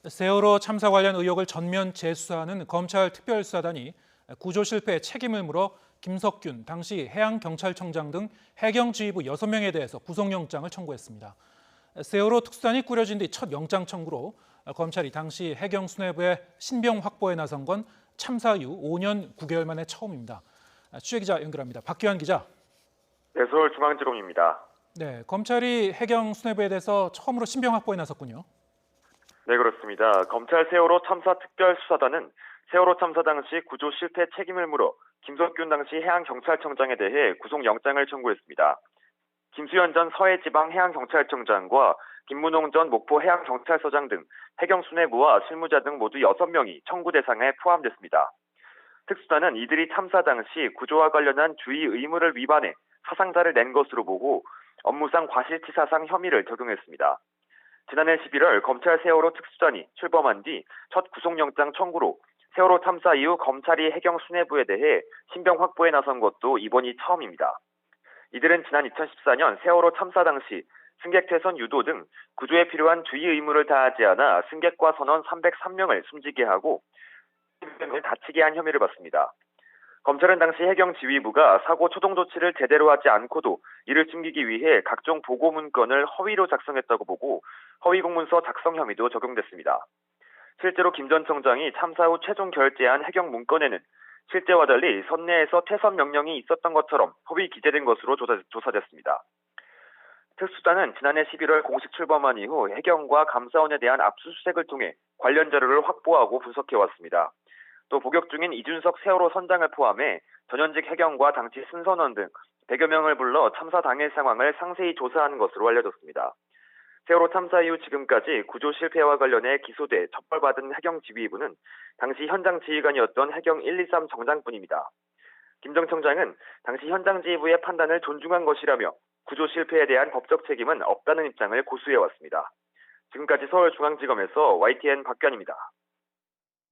세월호 참사 관련 의혹을 전면 재수사하는 검찰 특별수사단이 구조 실패에 책임을 물어 김석균 당시 해양경찰청장 등 해경지휘부 6명에 대해서 구속영장을 청구했습니다. 세월호 특수단이 꾸려진 뒤 첫 영장 청구로 검찰이 당시 해경수뇌부의 신병 확보에 나선 건 참사 이후 5년 9개월 만에 처음입니다. 취재기자 연결합니다. 박규환 기자. 네, 서울중앙지검입니다. 네, 검찰이 해경수뇌부에 대해서 처음으로 신병 확보에 나섰군요. 네, 그렇습니다. 검찰 세월호 참사 특별수사단은 세월호 참사 당시 구조 실패 책임을 물어 김석균 당시 해양경찰청장에 대해 구속영장을 청구했습니다. 김수현 전 서해지방해양경찰청장과 김문홍 전 목포해양경찰서장 등 해경수뇌부와 실무자 등 모두 6명이 청구 대상에 포함됐습니다. 특수단은 이들이 참사 당시 구조와 관련한 주의 의무를 위반해 사상자를 낸 것으로 보고 업무상 과실치사상 혐의를 적용했습니다. 지난해 11월 검찰 세월호 특수단이 출범한 뒤 첫 구속영장 청구로 세월호 참사 이후 검찰이 해경 수뇌부에 대해 신병 확보에 나선 것도 이번이 처음입니다. 이들은 지난 2014년 세월호 참사 당시 승객 퇴선 유도 등 구조에 필요한 주의 의무를 다하지 않아 승객과 선원 303명을 숨지게 하고 승객을 다치게 한 혐의를 받습니다. 검찰은 당시 해경지휘부가 사고 초동 조치를 제대로 하지 않고도 이를 숨기기 위해 각종 보고 문건을 허위로 작성했다고 보고 허위 공문서 작성 혐의도 적용됐습니다. 실제로 김 전 청장이 참사 후 최종 결재한 해경 문건에는 실제와 달리 선내에서 퇴선 명령이 있었던 것처럼 허위 기재된 것으로 조사됐습니다. 특수단은 지난해 11월 공식 출범한 이후 해경과 감사원에 대한 압수수색을 통해 관련 자료를 확보하고 분석해왔습니다. 또 복역 중인 이준석 세월호 선장을 포함해 전현직 해경과 당시 승선원 등 100여 명을 불러 참사 당일 상황을 상세히 조사한 것으로 알려졌습니다. 세월호 참사 이후 지금까지 구조 실패와 관련해 기소돼 처벌받은 해경지휘부는 당시 현장 지휘관이었던 해경 123 정장뿐입니다. 김 전 청장은 당시 현장 지휘부의 판단을 존중한 것이라며 구조 실패에 대한 법적 책임은 없다는 입장을 고수해왔습니다. 지금까지 서울중앙지검에서 YTN 박규환입니다.